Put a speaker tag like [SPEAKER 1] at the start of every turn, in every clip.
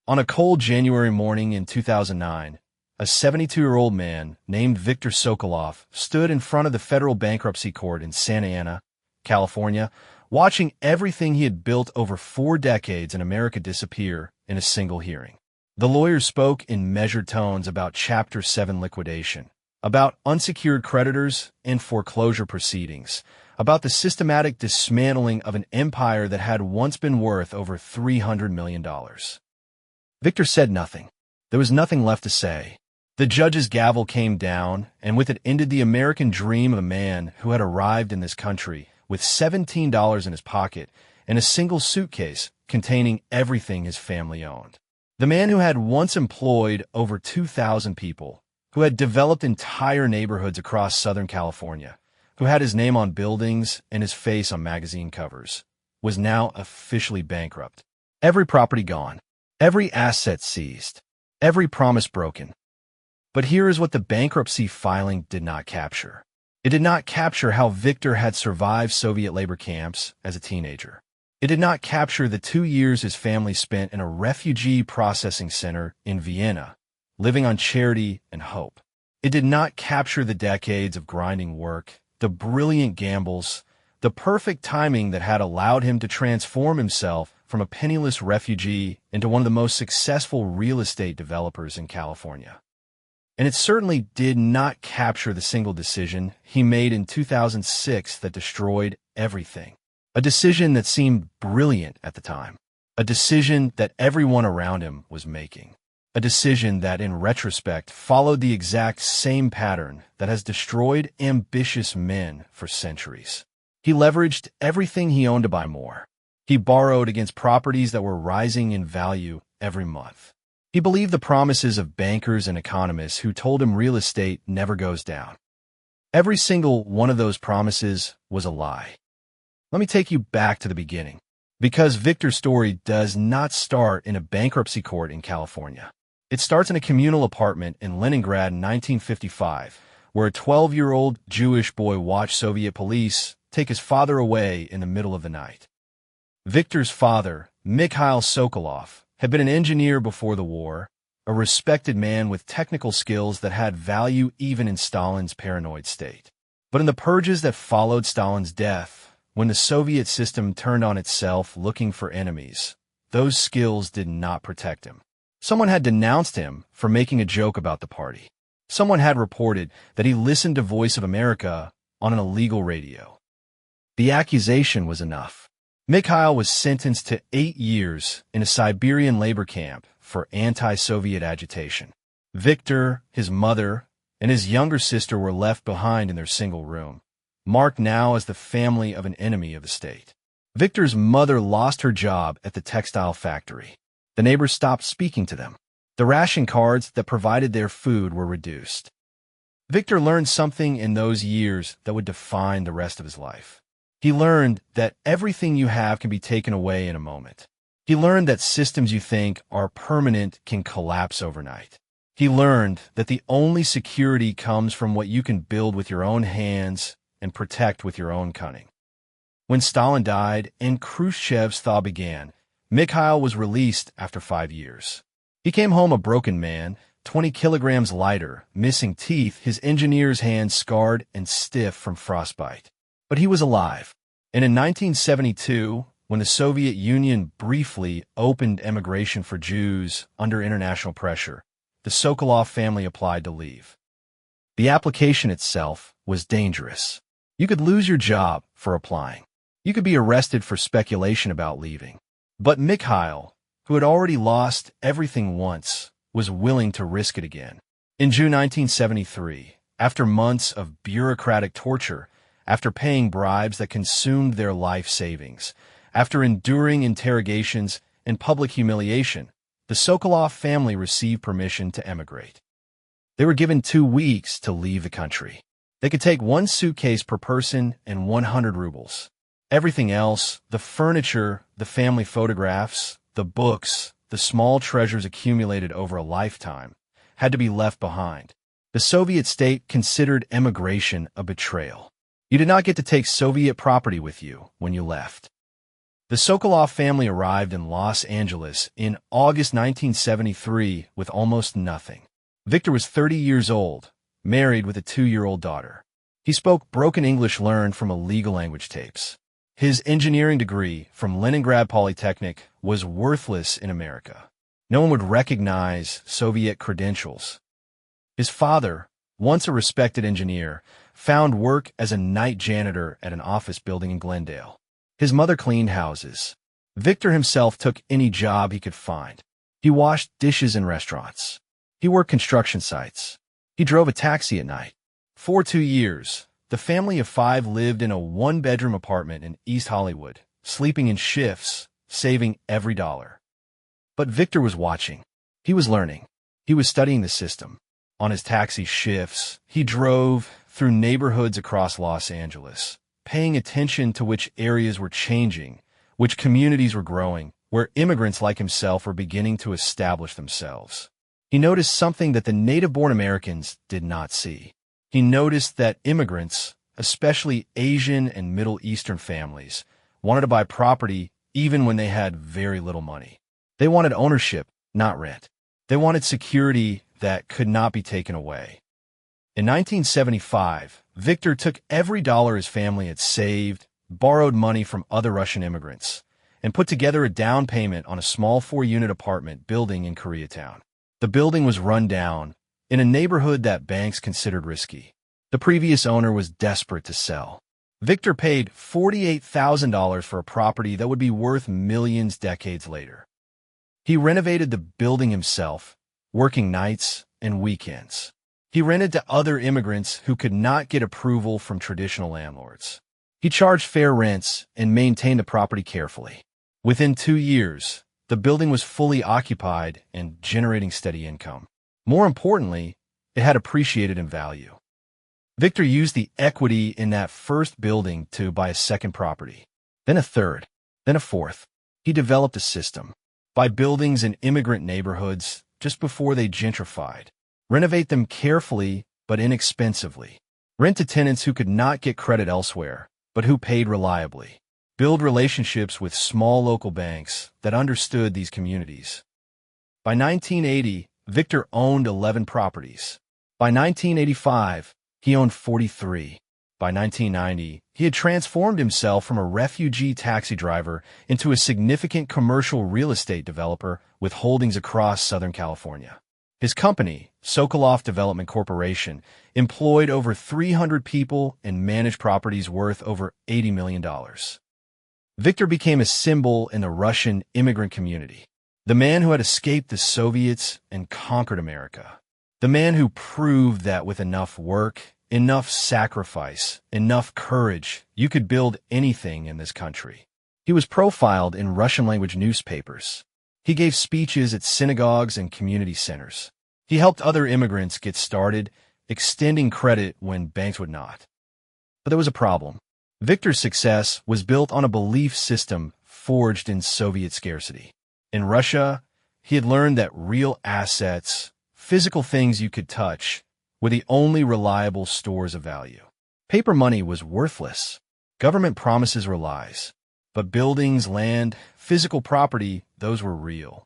[SPEAKER 1] On a cold January morning in 2009, a 72-year-old man named Viktor Sokolov stood in front of the federal bankruptcy court in Santa Ana, California, watching everything he had built over 4 decades in America disappear in a single hearing. The lawyers spoke in measured tones about Chapter 7 liquidation, about unsecured creditors and foreclosure proceedings, about the systematic dismantling of an empire that had once been worth over $300 million. Viktor said nothing. There was nothing left to say. The judge's gavel came down, and with it ended the American dream of a man who had arrived in this country with $17 in his pocket and a single suitcase containing everything his family owned. The man who had once employed over 2,000 people, who had developed entire neighborhoods across Southern California, who had his name on buildings and his face on magazine covers, was now officially bankrupt. Every property gone. Every asset seized, every promise broken. But here is what the bankruptcy filing did not capture. It did not capture how Viktor had survived Soviet labor camps as a teenager. It did not capture the 2 years his family spent in a refugee processing center in Vienna, living on charity and hope. It did not capture the decades of grinding work, the brilliant gambles, the perfect timing that had allowed him to transform himself from a penniless refugee into one of the most successful real estate developers in California. And it certainly did not capture the single decision he made in 2006 that destroyed everything. A decision that seemed brilliant at the time. A decision that everyone around him was making. A decision that, in retrospect, followed the exact same pattern that has destroyed ambitious men for centuries. He leveraged everything he owned to buy more. He borrowed against properties that were rising in value every month. He believed the promises of bankers and economists who told him real estate never goes down. Every single one of those promises was a lie. Let me take you back to the beginning, because Viktor's story does not start in a bankruptcy court in California. It starts in a communal apartment in Leningrad in 1955, where a 12-year-old Jewish boy watched Soviet police take his father away in the middle of the night. Viktor's father, Mikhail Sokolov, had been an engineer before the war, a respected man with technical skills that had value even in Stalin's paranoid state. But in the purges that followed Stalin's death, when the Soviet system turned on itself looking for enemies, those skills did not protect him. Someone had denounced him for making a joke about the party. Someone had reported that he listened to Voice of America on an illegal radio. The accusation was enough. Mikhail was sentenced to 8 years in a Siberian labor camp for anti-Soviet agitation. Viktor, his mother, and his younger sister were left behind in their single room, marked now as the family of an enemy of the state. Viktor's mother lost her job at the textile factory. The neighbors stopped speaking to them. The ration cards that provided their food were reduced. Viktor learned something in those years that would define the rest of his life. He learned that everything you have can be taken away in a moment. He learned that systems you think are permanent can collapse overnight. He learned that the only security comes from what you can build with your own hands and protect with your own cunning. When Stalin died and Khrushchev's thaw began, Mikhail was released after 5 years. He came home a broken man, 20 kilograms lighter, missing teeth, his engineer's hands scarred and stiff from frostbite. But he was alive. And in 1972, when the Soviet Union briefly opened emigration for Jews under international pressure, the Sokolov family applied to leave. The application itself was dangerous. You could lose your job for applying. You could be arrested for speculation about leaving. But Mikhail, who had already lost everything once, was willing to risk it again. In June 1973, after months of bureaucratic torture, after paying bribes that consumed their life savings, after enduring interrogations and public humiliation, the Sokolov family received permission to emigrate. They were given 2 weeks to leave the country. They could take 1 suitcase per person and 100 rubles. Everything else, the furniture, the family photographs, the books, the small treasures accumulated over a lifetime, had to be left behind. The Soviet state considered emigration a betrayal. You did not get to take Soviet property with you when you left. The Sokolov family arrived in Los Angeles in August 1973 with almost nothing. Victor was 30 years old, married with a 2-year-old daughter. He spoke broken English learned from illegal language tapes. His engineering degree from Leningrad Polytechnic was worthless in America. No one would recognize Soviet credentials. His father, once a respected engineer, found work as a night janitor at an office building in Glendale. His mother cleaned houses. Victor himself took any job he could find. He washed dishes in restaurants. He worked construction sites. He drove a taxi at night. For 2 years, the family of 5 lived in a 1-bedroom apartment in East Hollywood, sleeping in shifts, saving every dollar. But Victor was watching. He was learning. He was studying the system. On his taxi shifts, he drove through neighborhoods across Los Angeles, paying attention to which areas were changing, which communities were growing, where immigrants like himself were beginning to establish themselves. He noticed something that the native-born Americans did not see. He noticed that immigrants, especially Asian and Middle Eastern families, wanted to buy property even when they had very little money. They wanted ownership, not rent. They wanted security that could not be taken away. In 1975, Victor took every dollar his family had saved, borrowed money from other Russian immigrants, and put together a down payment on a small 4-unit apartment building in Koreatown. The building was run down, in a neighborhood that banks considered risky. The previous owner was desperate to sell. Victor paid $48,000 for a property that would be worth millions decades later. He renovated the building himself, working nights and weekends. He rented to other immigrants who could not get approval from traditional landlords. He charged fair rents and maintained the property carefully. Within 2 years, the building was fully occupied and generating steady income. More importantly, it had appreciated in value. Victor used the equity in that first building to buy a second property, then a third, then a fourth. He developed a system. Buy buildings in immigrant neighborhoods just before they gentrified. Renovate them carefully but inexpensively. Rent to tenants who could not get credit elsewhere, but who paid reliably. Build relationships with small local banks that understood these communities. By 1980, Victor owned 11 properties. By 1985, he owned 43. By 1990, he had transformed himself from a refugee taxi driver into a significant commercial real estate developer with holdings across Southern California. His company, Sokolov Development Corporation, employed over 300 people and managed properties worth over $80 million. Victor became a symbol in the Russian immigrant community. The man who had escaped the Soviets and conquered America. The man who proved that with enough work, enough sacrifice, enough courage, you could build anything in this country. He was profiled in Russian-language newspapers. He gave speeches at synagogues and community centers. He helped other immigrants get started, extending credit when banks would not. But there was a problem. Victor's success was built on a belief system forged in Soviet scarcity. In Russia, he had learned that real assets, physical things you could touch, were the only reliable stores of value. Paper money was worthless. Government promises were lies. But buildings, land, physical property, those were real.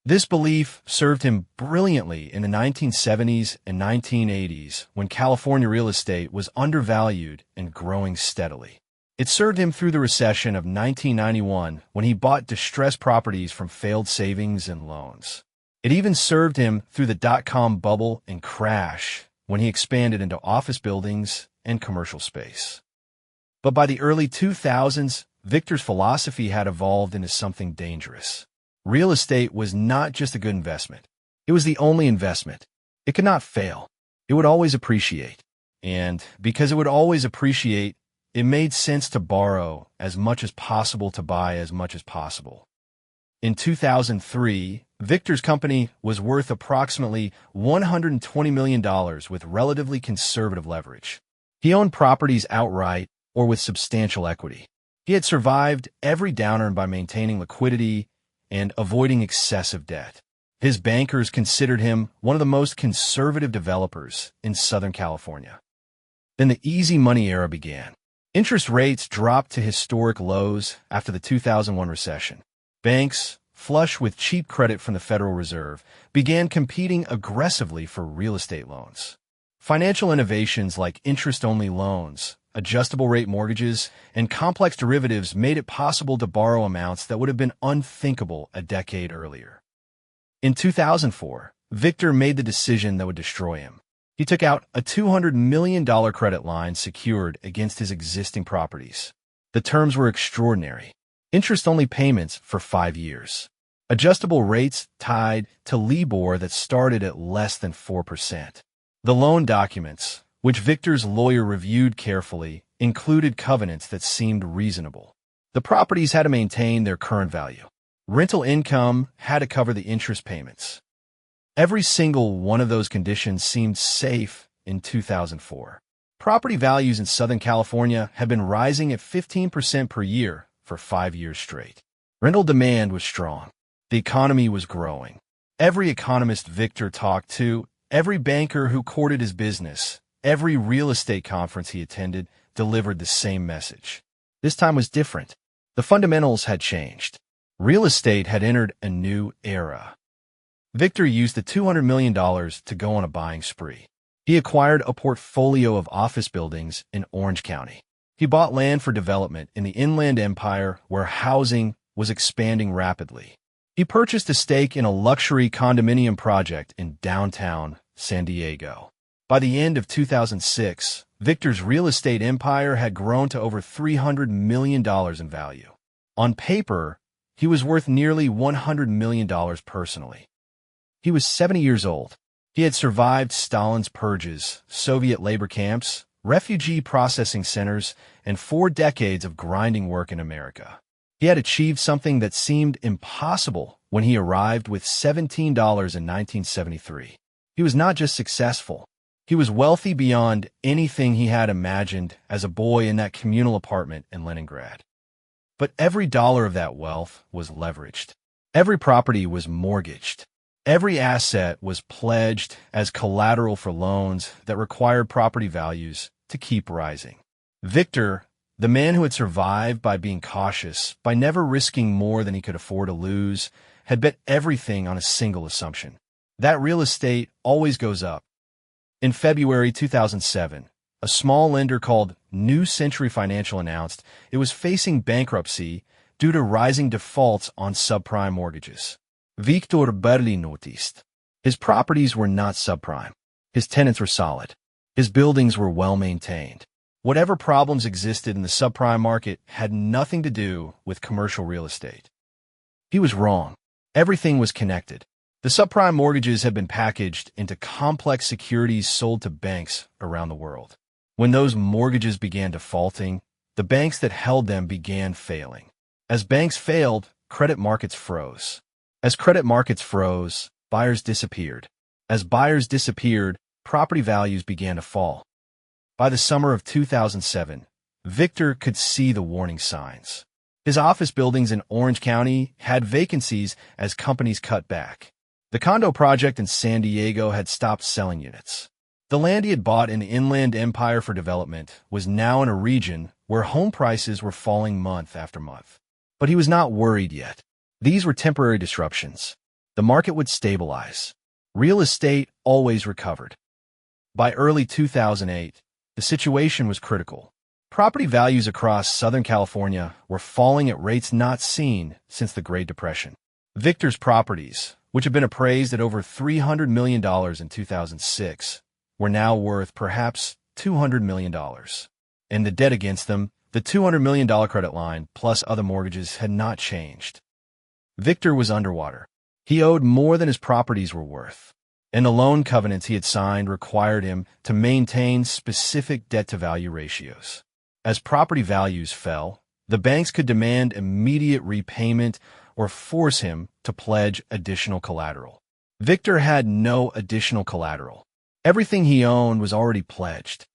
[SPEAKER 1] This belief served him brilliantly in the 1970s and 1980s when California real estate was undervalued and growing steadily. It served him through the recession of 1991 when he bought distressed properties from failed savings and loans. It even served him through the dot-com bubble and crash when he expanded into office buildings and commercial space. But by the early 2000s, Victor's philosophy had evolved into something dangerous. Real estate was not just a good investment. It was the only investment. It could not fail. It would always appreciate. And because it would always appreciate, it made sense to borrow as much as possible to buy as much as possible. In 2003, Victor's company was worth approximately $120 million with relatively conservative leverage. He owned properties outright or with substantial equity. He had survived every downturn by maintaining liquidity and avoiding excessive debt. His bankers considered him one of the most conservative developers in Southern California. Then the easy money era began. Interest rates dropped to historic lows after the 2001 recession. Banks, flush with cheap credit from the Federal Reserve, began competing aggressively for real estate loans. Financial innovations like interest-only loans, adjustable-rate mortgages, and complex derivatives made it possible to borrow amounts that would have been unthinkable a decade earlier. In 2004, Viktor made the decision that would destroy him. He took out a $200 million credit line secured against his existing properties. The terms were extraordinary. Interest-only payments for 5 years. Adjustable rates tied to LIBOR that started at less than 4%. The loan documents, which Viktor's lawyer reviewed carefully, included covenants that seemed reasonable. The properties had to maintain their current value. Rental income had to cover the interest payments. Every single one of those conditions seemed safe in 2004. Property values in Southern California had been rising at 15% per year for 5 years straight. Rental demand was strong. The economy was growing. Every economist Viktor talked to, every banker who courted his business, every real estate conference he attended delivered the same message. This time was different. The fundamentals had changed. Real estate had entered a new era. Viktor used the $200 million to go on a buying spree. He acquired a portfolio of office buildings in Orange County. He bought land for development in the Inland Empire where housing was expanding rapidly. He purchased a stake in a luxury condominium project in downtown San Diego. By the end of 2006, Viktor's real estate empire had grown to over $300 million in value. On paper, he was worth nearly $100 million personally. He was 70 years old. He had survived Stalin's purges, Soviet labor camps, refugee processing centers, and 4 decades of grinding work in America. He had achieved something that seemed impossible when he arrived with $17 in 1973. He was not just successful. He was wealthy beyond anything he had imagined as a boy in that communal apartment in Leningrad. But every dollar of that wealth was leveraged. Every property was mortgaged. Every asset was pledged as collateral for loans that required property values to keep rising. Viktor, the man who had survived by being cautious, by never risking more than he could afford to lose, had bet everything on a single assumption. That real estate always goes up. In February 2007, a small lender called New Century Financial announced it was facing bankruptcy due to rising defaults on subprime mortgages. Viktor barely noticed. His properties were not subprime. His tenants were solid. His buildings were well-maintained. Whatever problems existed in the subprime market had nothing to do with commercial real estate. He was wrong. Everything was connected. The subprime mortgages had been packaged into complex securities sold to banks around the world. When those mortgages began defaulting, the banks that held them began failing. As banks failed, credit markets froze. As credit markets froze, buyers disappeared. As buyers disappeared, property values began to fall. By the summer of 2007, Viktor could see the warning signs. His office buildings in Orange County had vacancies as companies cut back. The condo project in San Diego had stopped selling units. The land he had bought in the Inland Empire for development was now in a region where home prices were falling month after month. But he was not worried yet. These were temporary disruptions. The market would stabilize. Real estate always recovered. By early 2008, the situation was critical. Property values across Southern California were falling at rates not seen since the Great Depression. Viktor's properties, which had been appraised at over $300 million in 2006, were now worth perhaps $200 million. And the debt against them, the $200 million credit line plus other mortgages, had not changed. Viktor was underwater. He owed more than his properties were worth, and the loan covenants he had signed required him to maintain specific debt-to-value ratios. As property values fell, the banks could demand immediate repayment or force him to pledge additional collateral. Viktor had no additional collateral. Everything he owned was already pledged.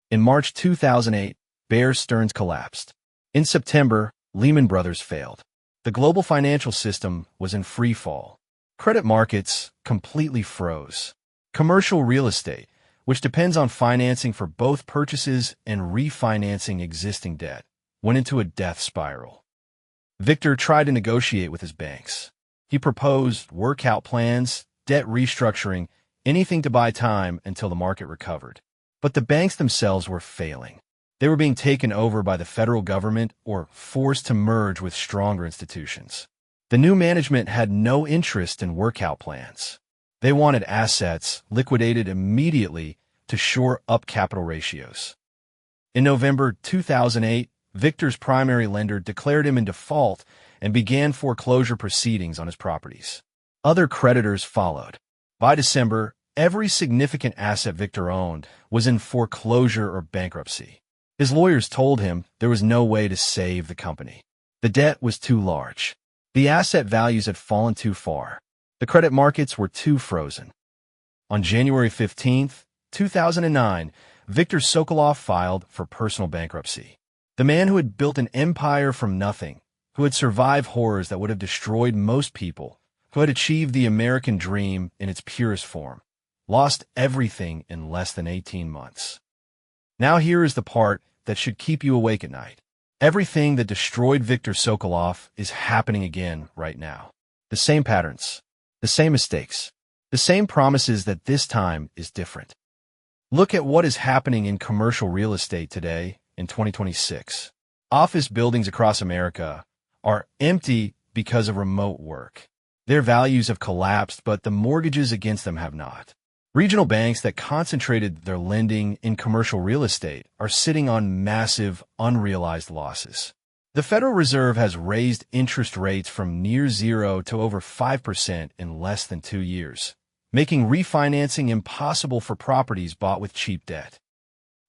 [SPEAKER 1] In March 2008, Bear Stearns collapsed. In September, Lehman Brothers failed. The global financial system was in free fall. Credit markets completely froze. Commercial real estate, which depends on financing for both purchases and refinancing existing debt, went into a death spiral. Viktor tried to negotiate with his banks. He proposed workout plans, debt restructuring, anything to buy time until the market recovered. But the banks themselves were failing. They were being taken over by the federal government or forced to merge with stronger institutions. The new management had no interest in workout plans. They wanted assets liquidated immediately to shore up capital ratios. In November 2008, Viktor's primary lender declared him in default and began foreclosure proceedings on his properties. Other creditors followed. By December, every significant asset Viktor owned was in foreclosure or bankruptcy. His lawyers told him there was no way to save the company. The debt was too large. The asset values had fallen too far. The credit markets were too frozen. On January 15, 2009, Viktor Sokolov filed for personal bankruptcy. The man who had built an empire from nothing, who had survived horrors that would have destroyed most people, who had achieved the American dream in its purest form, lost everything in less than 18 months. Now here is the part that should keep you awake at night. Everything that destroyed Viktor Sokolov is happening again right now. The same patterns, the same mistakes, the same promises that this time is different. Look at what is happening in commercial real estate today in 2026. Office buildings across America are empty because of remote work. Their values have collapsed, but the mortgages against them have not. Regional banks that concentrated their lending in commercial real estate are sitting on massive, unrealized losses. The Federal Reserve has raised interest rates from near zero to over 5% in less than 2 years, making refinancing impossible for properties bought with cheap debt.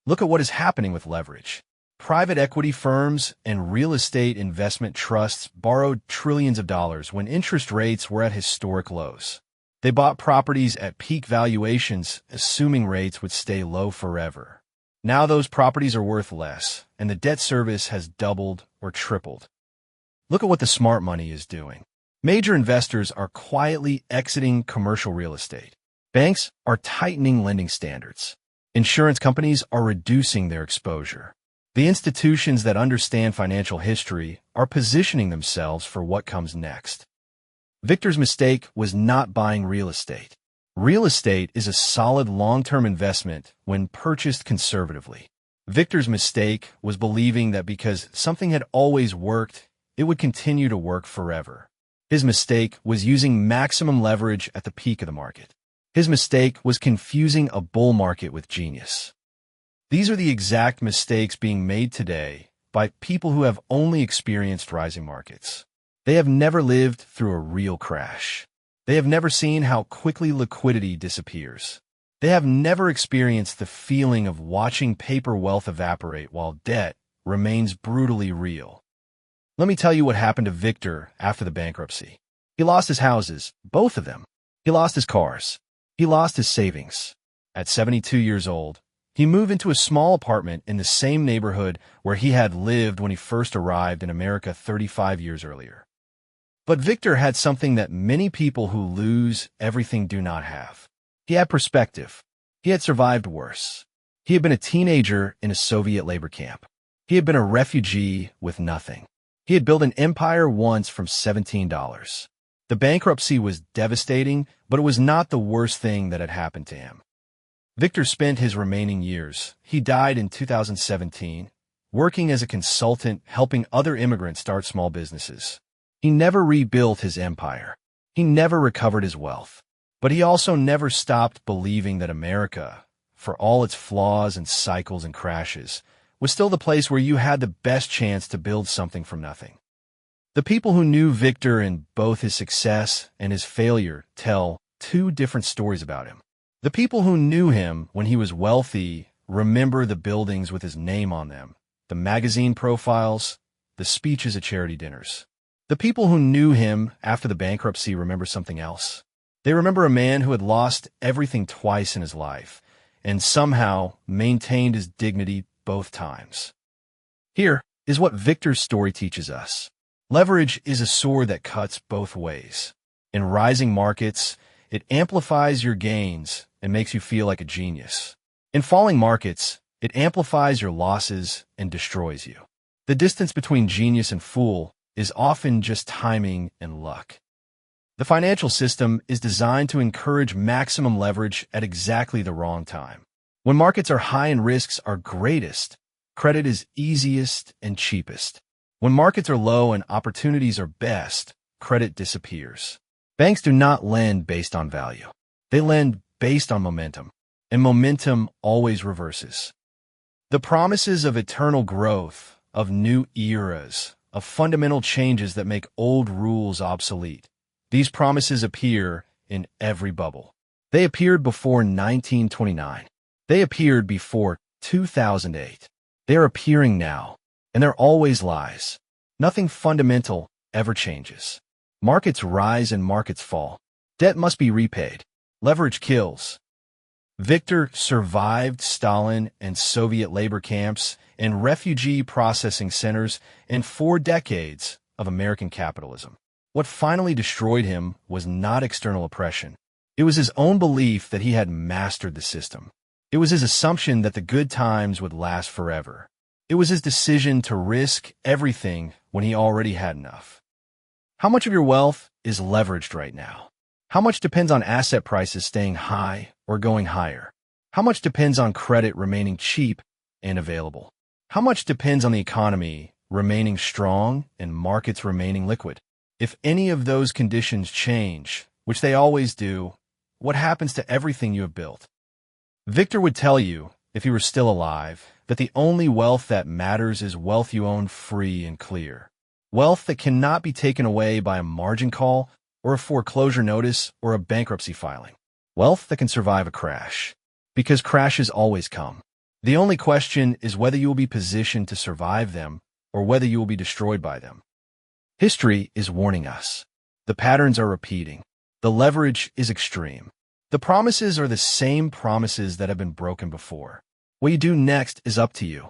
[SPEAKER 1] Look at what is happening with leverage. Private equity firms and real estate investment trusts borrowed trillions of dollars when interest rates were at historic lows. They bought properties at peak valuations, assuming rates would stay low forever. Now those properties are worth less, and the debt service has doubled or tripled. Look at what the smart money is doing. Major investors are quietly exiting commercial real estate. Banks are tightening lending standards. Insurance companies are reducing their exposure. The institutions that understand financial history are positioning themselves for what comes next. Viktor's mistake was not buying real estate. Real estate is a solid long-term investment when purchased conservatively. Viktor's mistake was believing that because something had always worked, it would continue to work forever. His mistake was using maximum leverage at the peak of the market. His mistake was confusing a bull market with genius. These are the exact mistakes being made today by people who have only experienced rising markets. They have never lived through a real crash. They have never seen how quickly liquidity disappears. They have never experienced the feeling of watching paper wealth evaporate while debt remains brutally real. Let me tell you what happened to Viktor after the bankruptcy. He lost his houses, both of them. He lost his cars. He lost his savings. At 72 years old, he moved into a small apartment in the same neighborhood where he had lived when he first arrived in America 35 years earlier. But Viktor had something that many people who lose everything do not have. He had perspective. He had survived worse. He had been a teenager in a Soviet labor camp. He had been a refugee with nothing. He had built an empire once from $17. The bankruptcy was devastating, but it was not the worst thing that had happened to him. Viktor spent his remaining years, he died in 2017, working as a consultant helping other immigrants start small businesses. He never rebuilt his empire. He never recovered his wealth. But he also never stopped believing that America, for all its flaws and cycles and crashes, was still the place where you had the best chance to build something from nothing. The people who knew Viktor in both his success and his failure tell two different stories about him. The people who knew him when he was wealthy remember the buildings with his name on them, the magazine profiles, the speeches at charity dinners. The people who knew him after the bankruptcy remember something else. They remember a man who had lost everything twice in his life and somehow maintained his dignity both times. Here is what Viktor's story teaches us. Leverage is a sword that cuts both ways. In rising markets, it amplifies your gains and makes you feel like a genius. In falling markets, it amplifies your losses and destroys you. The distance between genius and fool is often just timing and luck. The financial system is designed to encourage maximum leverage at exactly the wrong time. When markets are high and risks are greatest, credit is easiest and cheapest. When markets are low and opportunities are best, credit disappears. Banks do not lend based on value. They lend based on momentum, and momentum always reverses. The promises of eternal growth, of new eras, of fundamental changes that make old rules obsolete. These promises appear in every bubble. They appeared before 1929. They appeared before 2008. They're appearing now, and they're always lies. Nothing fundamental ever changes. Markets rise and markets fall. Debt must be repaid. Leverage kills. Viktor survived Stalin and Soviet labor camps and refugee processing centers and 4 decades of American capitalism. What finally destroyed him was not external oppression. It was his own belief that he had mastered the system. It was his assumption that the good times would last forever. It was his decision to risk everything when he already had enough. How much of your wealth is leveraged right now? How much depends on asset prices staying high or going higher? How much depends on credit remaining cheap and available? How much depends on the economy remaining strong and markets remaining liquid? If any of those conditions change, which they always do, what happens to everything you have built? Viktor would tell you, if he were still alive, that the only wealth that matters is wealth you own free and clear. Wealth that cannot be taken away by a margin call or a foreclosure notice or a bankruptcy filing. Wealth that can survive a crash. Because crashes always come. The only question is whether you will be positioned to survive them or whether you will be destroyed by them. History is warning us. The patterns are repeating. The leverage is extreme. The promises are the same promises that have been broken before. What you do next is up to you.